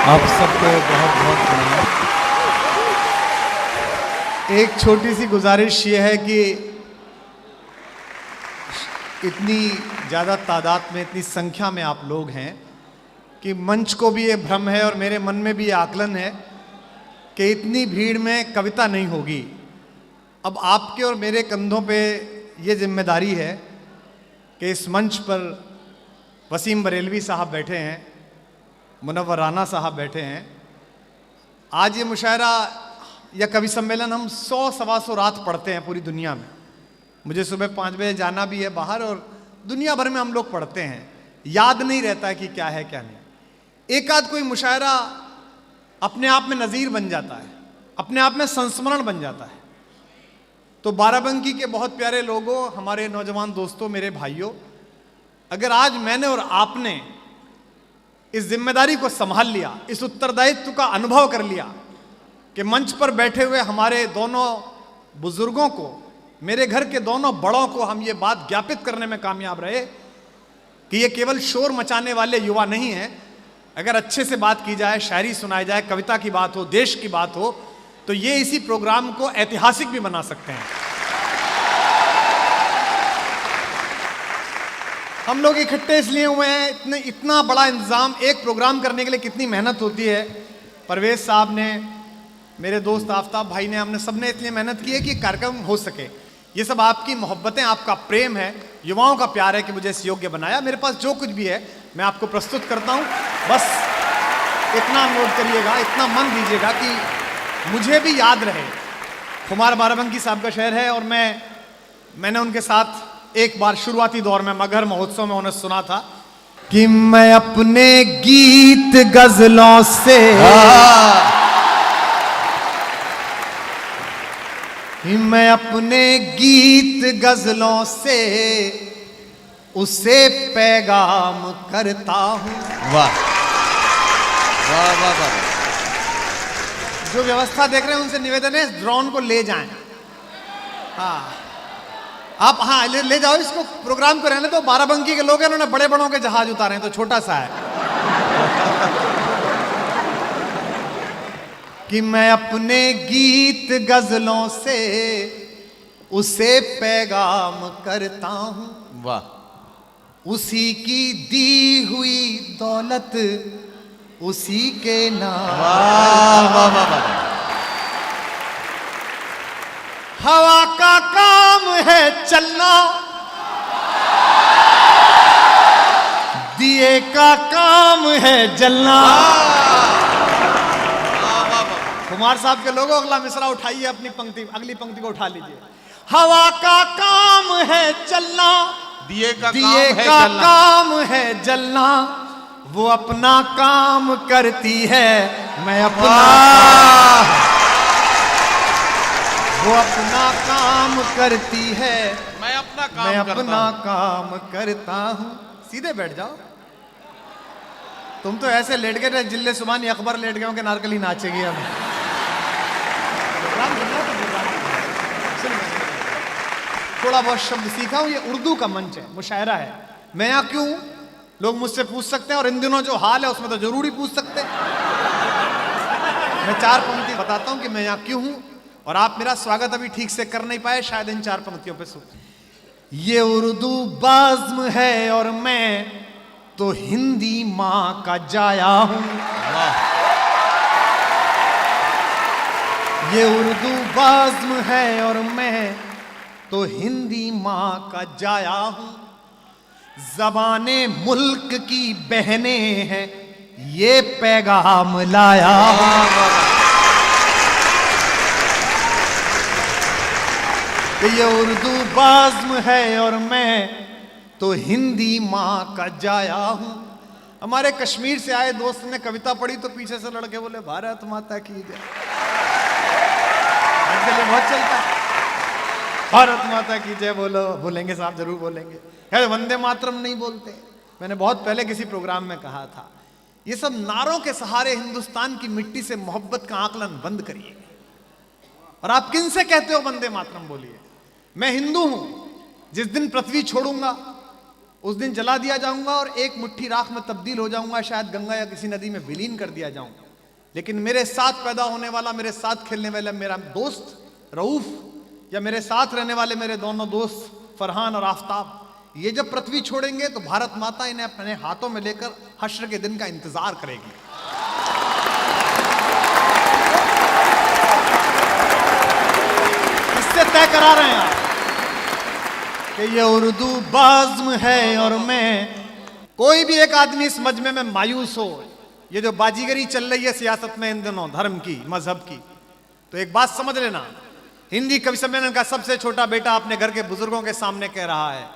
आप सबको बहुत बहुत प्रणाम। एक छोटी सी गुजारिश ये है कि इतनी ज़्यादा तादाद में, इतनी संख्या में आप लोग हैं कि मंच को भी ये भ्रम है और मेरे मन में भी ये आकलन है कि इतनी भीड़ में कविता नहीं होगी। अब आपके और मेरे कंधों पे ये जिम्मेदारी है कि इस मंच पर वसीम बरेलवी साहब बैठे हैं, मुनव्वर राना साहब बैठे हैं। आज ये मुशायरा या कवि सम्मेलन हम 100-125 रात पढ़ते हैं पूरी दुनिया में। मुझे सुबह 5 बजे जाना भी है बाहर और दुनिया भर में हम लोग पढ़ते हैं। याद नहीं रहता है कि क्या है क्या नहीं। एक आध कोई मुशायरा अपने आप में नज़ीर बन जाता है, अपने आप में संस्मरण बन जाता है। तो बाराबंकी के बहुत प्यारे लोगों, हमारे नौजवान दोस्तों, मेरे भाइयों, अगर आज मैंने और आपने इस जिम्मेदारी को संभाल लिया, इस उत्तरदायित्व का अनुभव कर लिया कि मंच पर बैठे हुए हमारे दोनों बुजुर्गों को, मेरे घर के दोनों बड़ों को हम ये बात ज्ञापित करने में कामयाब रहे कि ये केवल शोर मचाने वाले युवा नहीं हैं। अगर अच्छे से बात की जाए, शायरी सुनाई जाए, कविता की बात हो, देश की बात हो, तो ये इसी प्रोग्राम को ऐतिहासिक भी बना सकते हैं। हम लोग इकट्ठे इसलिए हुए हैं, इतना बड़ा इंतजाम एक प्रोग्राम करने के लिए कितनी मेहनत होती है। परवेज साहब ने, मेरे दोस्त आफ्ताब भाई ने, हमने सबने इसलिए मेहनत की है कि कार्यक्रम हो सके। ये सब आपकी मोहब्बतें, आपका प्रेम है, युवाओं का प्यार है कि मुझे इस योग्य बनाया। मेरे पास जो कुछ भी है मैं आपको प्रस्तुत करता हूँ। बस इतना नोट करिएगा, इतना मन दीजिएगा कि मुझे भी याद रहे। खुमार बाराबंकी साहब का शहर है और मैंने उनके साथ एक बार शुरुआती दौर में मगहर महोत्सव में उन्हें सुना था कि मैं अपने गीत गजलों से कि मैं अपने गीत गजलों से उसे पैगाम करता हूं। वाह वाह वाह वाह। जो व्यवस्था देख रहे हैं उनसे निवेदन है, ड्रोन को ले जाएं। हाँ आप, हाँ ले जाओ इसको, प्रोग्राम को रहने दो। बाराबंकी के लोग हैं, उन्होंने बड़े बड़ों के जहाज उतारे हैं, तो छोटा सा है कि मैं अपने गीत गजलों से उसे पैगाम करता हूं। वाह। उसी की दी हुई दौलत उसी के नाम। वाह वाह वाह वाह। हवा का काम है चलना, दिए का काम है जलना। कुमार साहब के लोगों, अगला मिसरा उठाइए, अपनी पंक्ति, अगली पंक्ति को उठा लीजिए। हवा का काम है चलना, दिए का काम है जलना। वो अपना काम करती है, मैं अपना वो अपना काम करती है, मैं अपना काम करता हूं। सीधे बैठ जाओ। तुम तो ऐसे लेट गए, जिले सुबानी अकबर लेट गए कि नारकली नाचेगी। अब थोड़ा बहुत शब्द सीखा हूं। ये उर्दू का मंच है, मुशायरा है। मैं यहाँ क्यों हूं, लोग मुझसे पूछ सकते हैं, और इन दिनों जो हाल है उसमें तो जरूर ही पूछ सकते हैं। मैं 4 पंक्ति बताता हूं कि मैं यहाँ क्यों हूं, और आप मेरा स्वागत अभी ठीक से कर नहीं पाए शायद इन 4 पंक्तियों पे सुन। ये उर्दू बाज़्म है और मैं तो हिंदी माँ का जाया हूं। ये उर्दू बाज़्म है और मैं तो हिंदी माँ का जाया हूं। ज़बाने मुल्क की बहनें हैं, ये पैगाम लाया हूं। ये उर्दू बाज़्म है और मैं तो हिंदी माँ का जाया हूँ। हमारे कश्मीर से आए दोस्त ने कविता पढ़ी तो पीछे से लड़के बोले, भारत माता की जय। आजकल बहुत चलता है, भारत माता की जय बोलो। बोलेंगे साहब, जरूर बोलेंगे। खैर, वंदे मातरम नहीं बोलते। मैंने बहुत पहले किसी प्रोग्राम में कहा था, ये सब नारों के सहारे हिंदुस्तान की मिट्टी से मोहब्बत का आकलन बंद करिए। और आप किन से कहते हो वंदे मातरम बोलिए? मैं हिंदू हूं, जिस दिन पृथ्वी छोड़ूंगा उस दिन जला दिया जाऊंगा और एक मुट्ठी राख में तब्दील हो जाऊंगा, शायद गंगा या किसी नदी में विलीन कर दिया जाऊंगा। लेकिन मेरे साथ पैदा होने वाला, मेरे साथ खेलने वाला मेरा दोस्त रऊफ, या मेरे साथ रहने वाले मेरे दोनों दोस्त फरहान और आफताब, ये जब पृथ्वी छोड़ेंगे तो भारत माता इन्हें अपने हाथों में लेकर हश्र के दिन का इंतजार करेगी। इससे तय करा रहे हैं आप कि ये उर्दू बाज़्म है और मैं। कोई भी एक आदमी इस मजमे में मायूस हो, ये जो बाजीगरी चल रही है सियासत में इन दिनों धर्म की, मजहब की, तो एक बात समझ लेना, हिंदी कवि सम्मेलन का सबसे छोटा बेटा अपने घर के बुजुर्गों के सामने कह रहा है,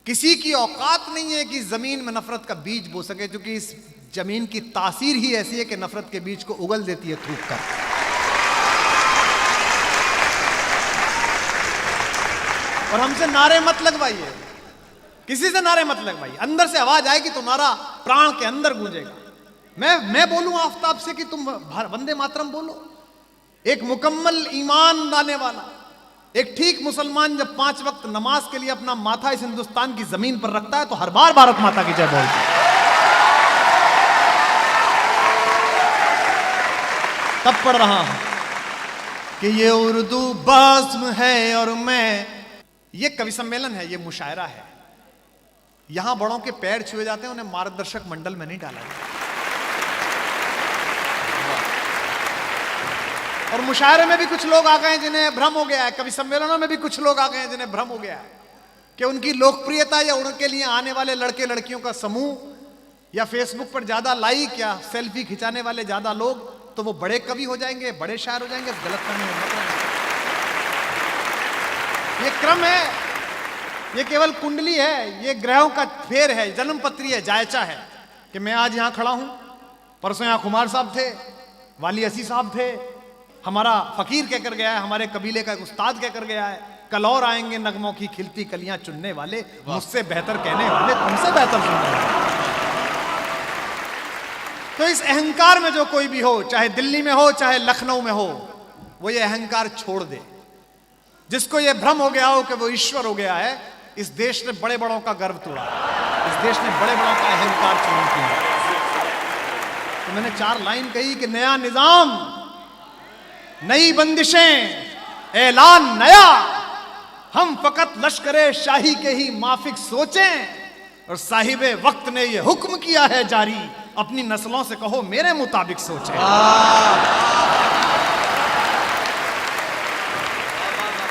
किसी की औकात नहीं है कि जमीन में नफरत का बीज बो सके, क्योंकि इस जमीन की तासीर ही ऐसी है कि नफरत के बीज को उगल देती है थूक कर। और हमसे नारे मत लगवाइए, किसी से नारे मत लगवाइए, अंदर से आवाज आएगी तो नारा प्राण के अंदर गूंजेगा। मैं बोलूं आफ्ताब से कि तुम वंदे मातरम बोलो। एक मुकम्मल ईमान लाने वाला, एक ठीक मुसलमान जब 5 वक्त नमाज के लिए अपना माथा इस हिंदुस्तान की जमीन पर रखता है तो हर बार भारत माता की जय बोलता है। तब पढ़ रहा हूं कि ये उर्दू बाज़्म है और मैं। ये कवि सम्मेलन है, ये मुशायरा है। यहां बड़ों के पैर छुए जाते हैं, उन्हें मार्गदर्शक मंडल में नहीं डाला जाता। और मुशायरे में भी कुछ लोग आ गए जिन्हें भ्रम हो गया है, कवि सम्मेलनों में भी कुछ लोग आ गए हैं जिन्हें भ्रम हो गया है कि उनकी लोकप्रियता या उनके लिए आने वाले लड़के लड़कियों का समूह या फेसबुक पर ज्यादा लाइक या सेल्फी खिंचाने वाले ज्यादा लोग तो वो बड़े कवि हो जाएंगे, बड़े शायर हो जाएंगे। गलत फहमी मत रहना। ये क्रम है, ये केवल कुंडली है, ये ग्रहों का फेर है, जन्म पत्री है, जायचा है कि मैं आज यहां खड़ा हूं, परसों यहां खुमार साहब थे, वाली असी साहब थे, हमारा फकीर कहकर गया है, हमारे कबीले का एक उस्ताद कहकर गया है, कल और आएंगे नगमों की खिलती कलियां चुनने वाले, मुझसे बेहतर कहने वाले, तुमसे बेहतर सुनने वाले। तो इस अहंकार में जो कोई भी हो, चाहे दिल्ली में हो चाहे लखनऊ में हो, वो ये अहंकार छोड़ दे। जिसको ये भ्रम हो गया हो कि वो ईश्वर हो गया है, इस देश ने बड़े बड़ों का गर्व तोड़ा, इस देश ने बड़े बड़ों का अहंकार चूर्ण किया। तो मैंने 4 लाइन कही कि नया निजाम, नई बंदिशें, ऐलान नया, हम फकत लश्करे शाही के ही माफिक सोचें, और साहिबे वक्त ने यह हुक्म किया है जारी, अपनी नस्लों से कहो मेरे मुताबिक सोचें।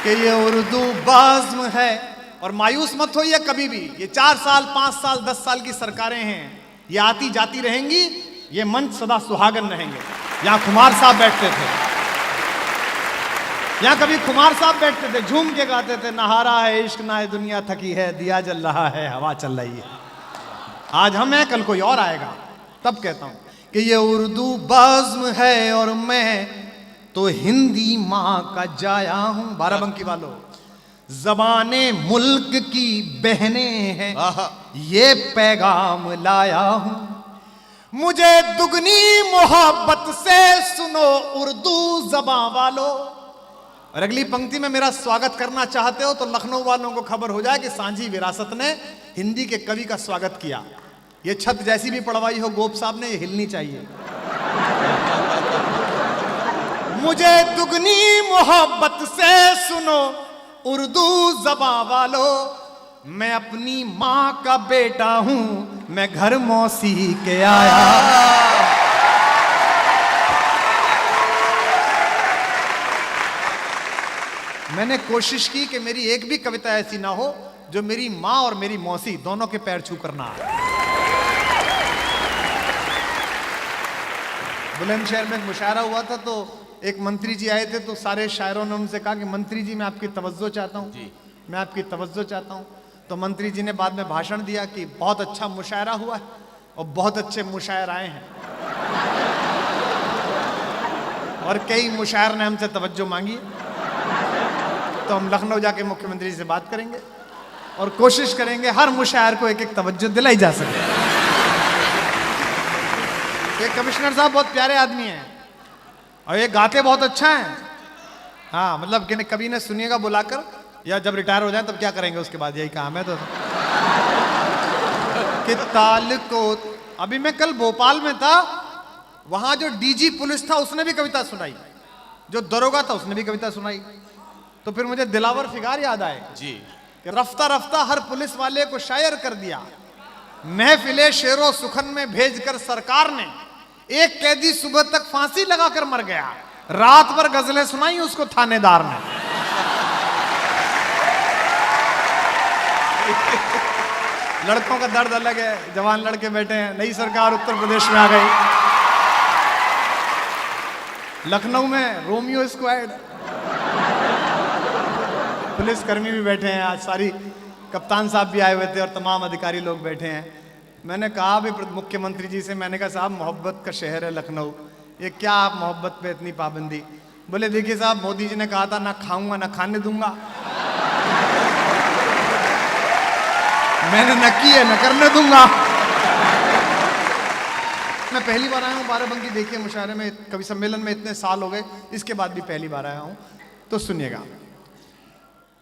कि ये उर्दू बाज़्म है। और मायूस मत होइए कभी भी, ये 4 साल 5 साल 10 साल की सरकारें हैं, ये आती जाती रहेंगी, ये मंच सदा सुहागन रहेंगे। यहां खुमार साहब बैठते थे, यहां कभी खुमार साहब बैठते थे, झूम के गाते थे, नहारा है इश्क ना है दुनिया थकी है, दिया जल रहा है हवा चल रही है। आज हम हैं, कल कोई और आएगा। तब कहता हूं कि ये उर्दू बाज़्म है और मैं तो हिंदी माँ का जाया हूं। बाराबंकी वालों, ज़बाने मुल्क की बहनें हैं, ये पैगाम लाया हूं, मुझे दुगनी मोहब्बत से सुनो उर्दू ज़बां वालों। और अगली पंक्ति में मेरा स्वागत करना चाहते हो तो लखनऊ वालों को खबर हो जाए कि सांझी विरासत ने हिंदी के कवि का स्वागत किया। ये छत जैसी भी पड़वाई हो गोप साहब ने, ये हिलनी चाहिए। मुझे दुगनी मोहब्बत से सुनो उर्दू ज़बां वालों, मैं अपनी माँ का बेटा हूं, मैं घर मौसी के आया। मैंने कोशिश की कि मेरी एक भी कविता ऐसी ना हो जो मेरी माँ और मेरी मौसी दोनों के पैर छू करना आए। बुलंदशहर में एक मुशायरा हुआ था, तो एक मंत्री जी आए थे, तो सारे शायरों ने उनसे कहा कि मंत्री जी मैं आपकी तवज्जो चाहता हूँ, मैं आपकी तवज्जो चाहता हूँ। तो मंत्री जी ने बाद में भाषण दिया कि बहुत अच्छा मुशायरा हुआ है और बहुत अच्छे मुशायर आए हैं, और कई मुशायर ने हमसे तवज्जो मांगी, तो हम लखनऊ जाके मुख्यमंत्री जी से बात करेंगे और कोशिश करेंगे हर मुशायर को एक एक तवज्जो दिलाई जा सके। ये कमिश्नर साहब बहुत प्यारे आदमी हैं और ये गाते बहुत अच्छा हैं। हाँ, मतलब कि कभी ने सुनिएगा बुलाकर, या जब रिटायर हो जाए तब क्या करेंगे उसके बाद, यही काम है। तो कि ताल को, अभी मैं कल भोपाल में था, वहां जो डीजी पुलिस था उसने भी कविता सुनाई, जो दरोगा था उसने भी कविता सुनाई। तो फिर मुझे दिलावर फिगार याद आए जी। कि रफ्ता रफ्ता हर पुलिस वाले को शायर कर दिया, महफिले शेरो सुखन में भेजकर सरकार ने, एक कैदी सुबह तक फांसी लगाकर मर गया, रात भर गजलें सुनाई उसको थानेदार ने। लड़कों का दर्द अलग है, जवान लड़के बैठे हैं, नई सरकार उत्तर प्रदेश में आ गई, लखनऊ में रोमियो स्क्वाड, पुलिसकर्मी भी बैठे हैं, आज सारी कप्तान साहब भी आए हुए थे और तमाम अधिकारी लोग बैठे हैं। मैंने कहा भी मुख्यमंत्री जी से, मैंने कहा साहब मोहब्बत का शहर है लखनऊ, ये क्या आप मोहब्बत पे इतनी पाबंदी? बोले देखिए साहब, मोदी जी ने कहा था ना खाऊंगा ना खाने दूंगा, मैंने न की है न करने दूंगा। मैं पहली बार आया हूँ बाराबंकी देखिए मुशायरे में, कवि सम्मेलन में इतने साल हो गए, इसके बाद भी पहली बार आया हूँ। तो सुनिएगा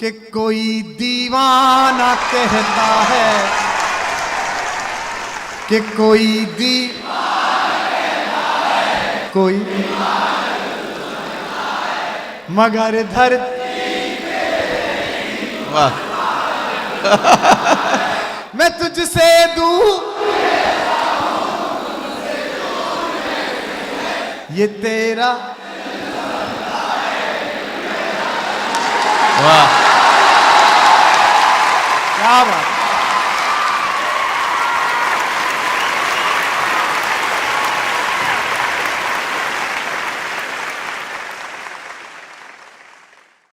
कि कोई दीवाना कहता है कि कोई कोई मगर धरती वाह। मैं तुझसे दूं ये तेरा, वाह। क्या बात।